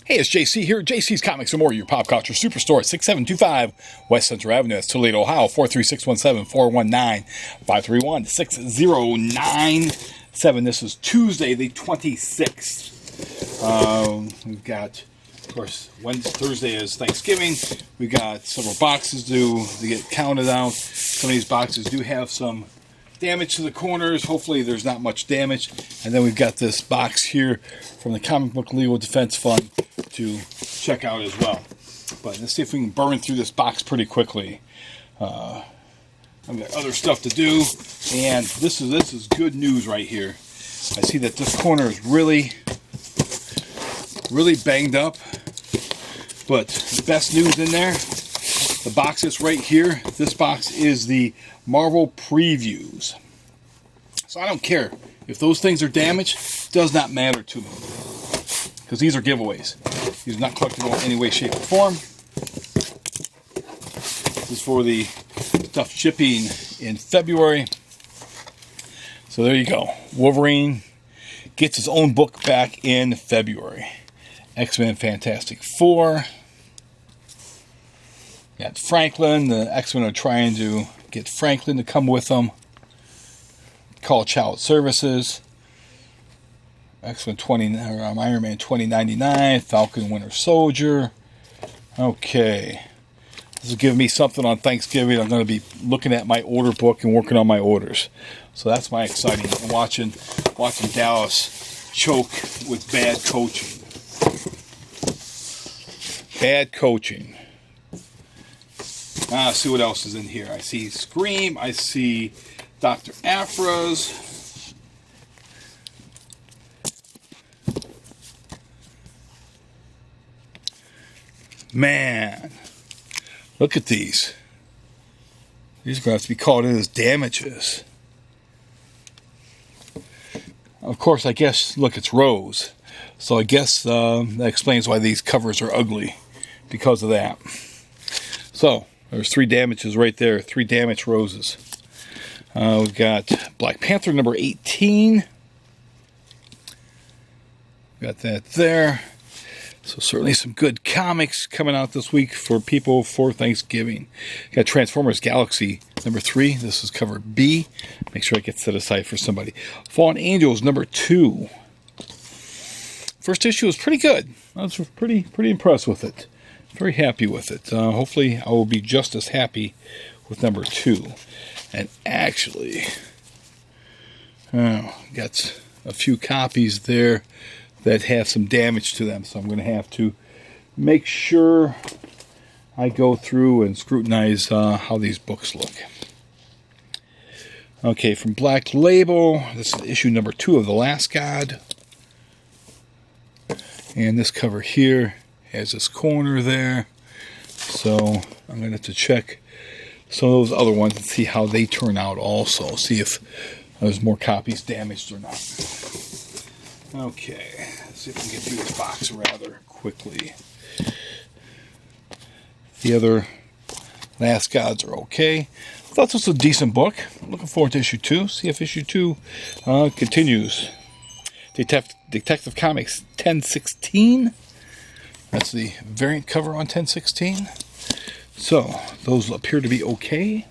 Hey, it's JC here. JC's Comics and More, your pop culture superstore at 6725 West Central Avenue. That's Toledo, Ohio, 43617-419-531-6097. This is Tuesday, the 26th. We've got, of course, Thursday is Thanksgiving. We've got several boxes to get counted out. Some of these boxes do have some damage to the corners. Hopefully there's not much damage. And then we've got this box here from the Comic Book Legal Defense Fund to check out as well. But let's see if we can burn through this box pretty quickly. I've got other stuff to do, and this is good news right here. I see that this corner is really banged up, but the best news in there, the box is right here. This box is the Marvel previews. So I don't care if those things are damaged. It does not matter to me, because these are giveaways. These are not collectible in any way, shape, or form. This is for the stuff shipping in February. So there you go. Wolverine gets his own book back in February. X-Men Fantastic Four. Got Franklin. The X-Men are trying to get Franklin to come with them. Call Child Services. Iron Man 2099, Falcon Winter Soldier. Okay. This will give me something on Thanksgiving. I'm going to be looking at my order book and working on my orders. So that's my exciting. I'm watching Dallas choke with bad coaching. Bad coaching. See what else is in here. I see Scream. I see Dr. Aphra's. Man, look at these. These are going to have to be called in as damages. Of course, I guess, look, it's Rose. So I guess that explains why these covers are ugly, because of that. So, there's 3 damages right there. 3 damaged Roses. We've got Black Panther number 18. Got that there. So certainly some good comics coming out this week for people for Thanksgiving. Got Transformers Galaxy number 3. This is cover B. Make sure I get set aside for somebody. Fallen Angels number 2. First issue was pretty good. I was pretty impressed with it. Very happy with it. Hopefully I will be just as happy with number 2. And actually, got a few copies there that have some damage to them, so I'm going to have to make sure I go through and scrutinize how these books look. Okay, from Black Label, this is issue number 2 of The Last God. And this cover here has this corner there, so I'm going to have to check some of those other ones and see how they turn out also, see if there's more copies damaged or not. Okay, let's see if we can get through this box rather quickly. The other Last Gods are okay. I thought this was a decent book. I'm looking forward to issue 2. See if issue 2 continues. Detective Comics 1016. That's the variant cover on 1016. So, those appear to be okay.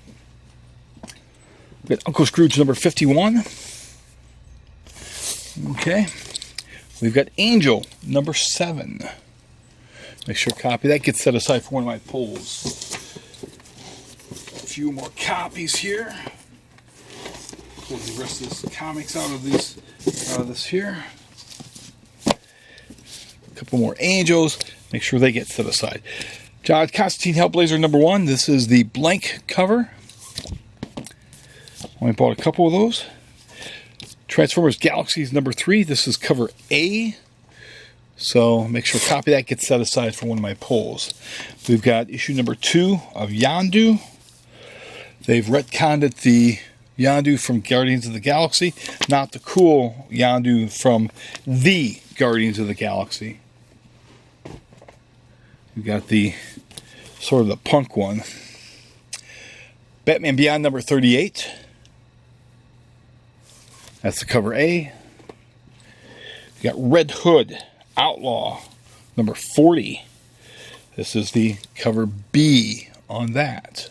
We've got Uncle Scrooge number 51. Okay. We've got Angel number 7. Make sure a copy that gets set aside for one of my polls. A few more copies here. Pull the rest of this comics out of this here. A couple more Angels. Make sure they get set aside. John Constantine Hellblazer number 1. This is the blank cover. Only bought a couple of those. Transformers Galaxies number 3. This is cover A. So make sure a copy of that gets set aside for one of my polls. We've got issue number 2 of Yondu. They've retconned it, the Yondu from Guardians of the Galaxy, not the cool Yondu from the Guardians of the Galaxy. We've got the sort of the punk one. Batman Beyond number 38. That's the cover A. We got Red Hood, Outlaw, number 40. This is the cover B on that.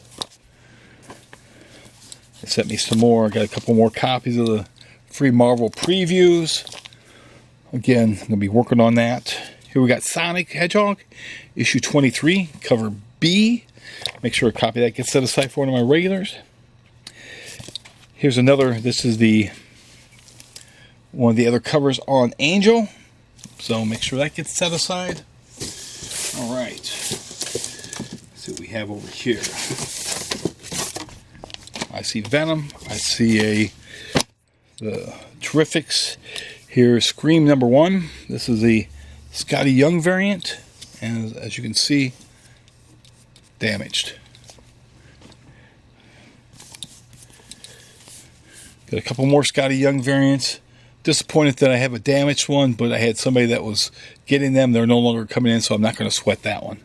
They sent me some more. I got a couple more copies of the free Marvel previews. Again, I'm going to be working on that. Here we got Sonic Hedgehog, issue 23, cover B. Make sure a copy of that gets set aside for one of my regulars. Here's another. This is one of the other covers on Angel. So make sure that gets set aside. All right. Let's see what we have over here. I see Venom. I see the Terrifics. Here's Scream number 1. This is the Scotty Young variant. And as you can see, damaged. Got a couple more Scotty Young variants. Disappointed that I have a damaged one, but I had somebody that was getting them. They're no longer coming in, so I'm not going to sweat that one.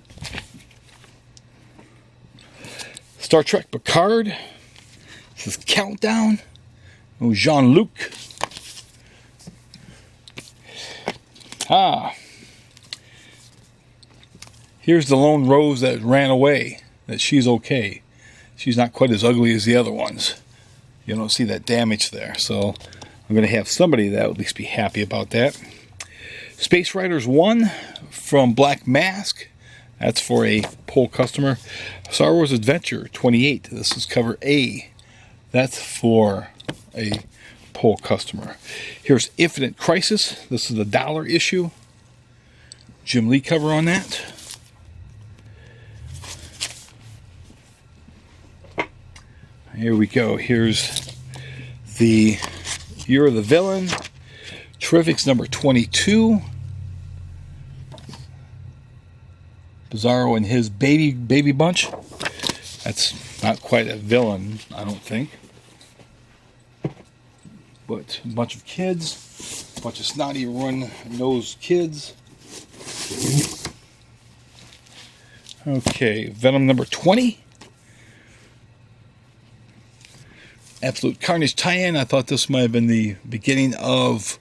Star Trek Picard. This is Countdown. Oh, Jean-Luc. Here's the lone rose that ran away. That she's okay. She's not quite as ugly as the other ones. You don't see that damage there. So I'm going to have somebody that will at least be happy about that. Space Riders 1 from Black Mask. That's for a poll customer. Star Wars Adventure 28. This is cover A. That's for a poll customer. Here's Infinite Crisis. This is the $1 issue. Jim Lee cover on that. Here we go. Here's the Year of the Villain. Terrifics number 22. Bizarro and his baby bunch. That's not quite a villain, I don't think. But a bunch of kids. A bunch of snotty run-nosed kids. Okay, Venom number 20. Absolute Carnage tie-in. I thought this might have been the beginning of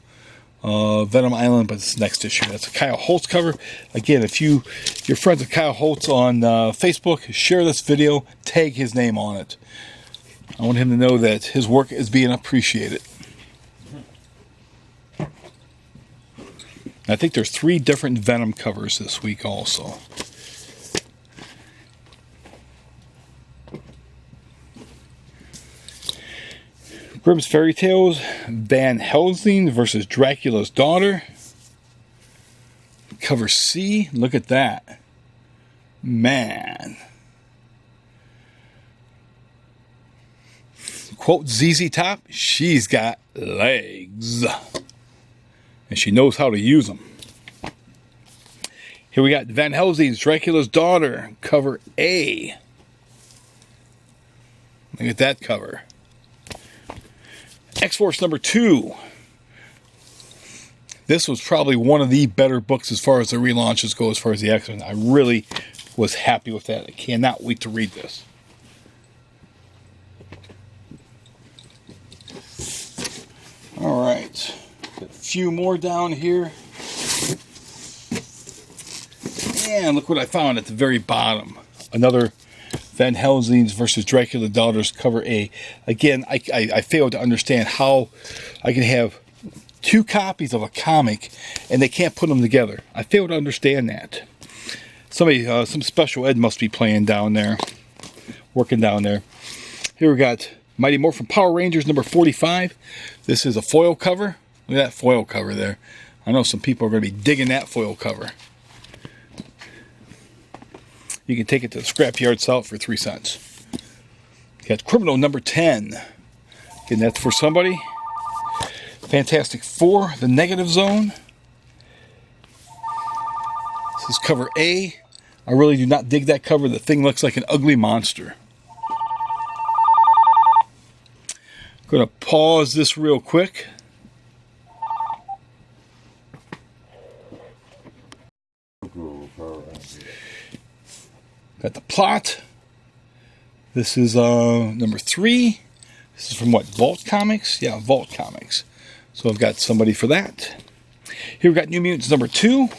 Venom Island, but it's next issue. That's a Kyle Holtz cover. Again, if you're friends with Kyle Holtz on Facebook, share this video, tag his name on it. I want him to know that his work is being appreciated. I think there's 3 different Venom covers this week also. Grimm's Fairy Tales, Van Helsing versus Dracula's Daughter. Cover C, look at that. Man. Quote ZZ Top, she's got legs. And she knows how to use them. Here we got Van Helsing's Dracula's Daughter, cover A. Look at that cover. X-Force number 2. This was probably one of the better books as far as the relaunches go, as far as the X-Men. I really was happy with that. I cannot wait to read this. All right. Got a few more down here. And look what I found at the very bottom. Another Van Helsing's versus Dracula Daughters cover A. Again, I fail to understand how I can have 2 copies of a comic and they can't put them together. I fail to understand that. Somebody, some special ed must be playing down there, working down there. Here we got Mighty Morphin Power Rangers number 45. This is a foil cover. Look at that foil cover there. I know some people are going to be digging that foil cover. You can take it to the scrapyard, sell it for 3 cents. Got Criminal number 10. Again, that's for somebody. Fantastic Four, The Negative Zone. This is cover A. I really do not dig that cover. The thing looks like an ugly monster. I'm going to pause this real quick. Got the plot. This is number 3. This is from what? Vault Comics? Yeah, Vault Comics. So I've got somebody for that. Here we got New Mutants number 2.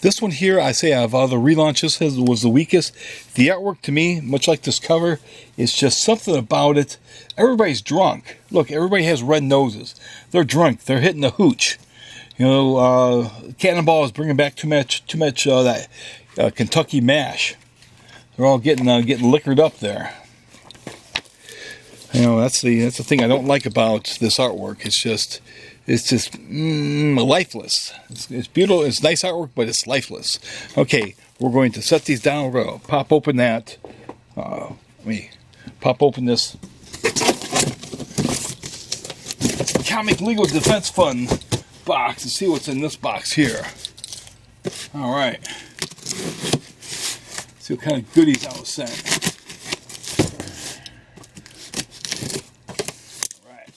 This one here, I say out of all the relaunches, was the weakest. The artwork to me, much like this cover, is just something about it. Everybody's drunk. Look, everybody has red noses. They're drunk. They're hitting the hooch. You know, Cannonball is bringing back too much that Kentucky mash. They're all getting liquored up there. You know, that's the thing I don't like about this artwork. It's just lifeless. It's beautiful. It's nice artwork, but it's lifeless. Okay, we're going to set these down. We're going to pop open that. Let me pop open this Comic Legal Defense Fund box and see what's in this box here. All right. See what kind of goodies I was sent. All right.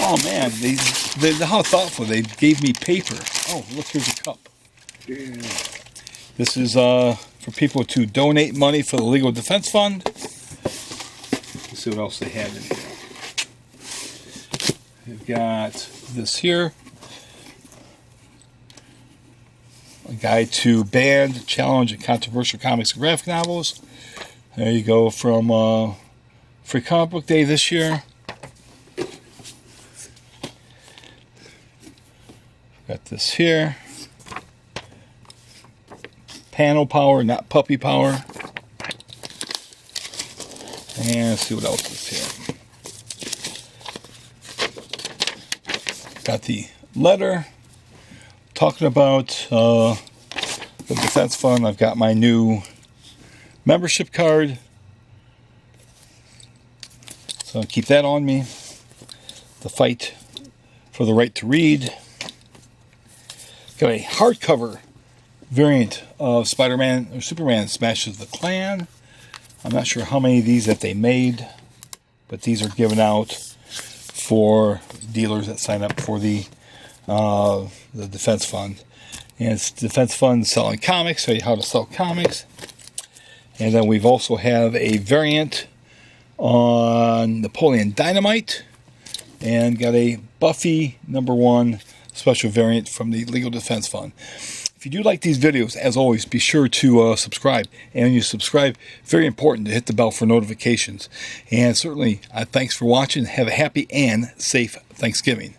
Oh man, they how thoughtful. They gave me paper. Oh, look, here's a cup. Yeah. This is for people to donate money for the Legal Defense Fund. Let's see what else they have in here. We've got this here. A guide to banned, challenge, and controversial comics and graphic novels. There you go, from Free Comic Book Day this year. Got this here. Panel power, not puppy power. And let's see what else is here. Got the letter talking about the Defense Fund. I've got my new membership card, so I'll keep that on me. The fight for the right to read. Got a hardcover variant of Spider-Man or Superman Smashes the Klan. I'm not sure how many of these that they made, but these are given out for dealers that sign up for the Defense Fund. And it's Defense Fund selling comics, show you how to sell comics. And then we've also have a variant on Napoleon Dynamite, and got a Buffy #1 special variant from the Legal Defense Fund. If you do like these videos, as always, be sure to subscribe. And when you subscribe, very important to hit the bell for notifications. And certainly, thanks for watching. Have a happy and safe Thanksgiving.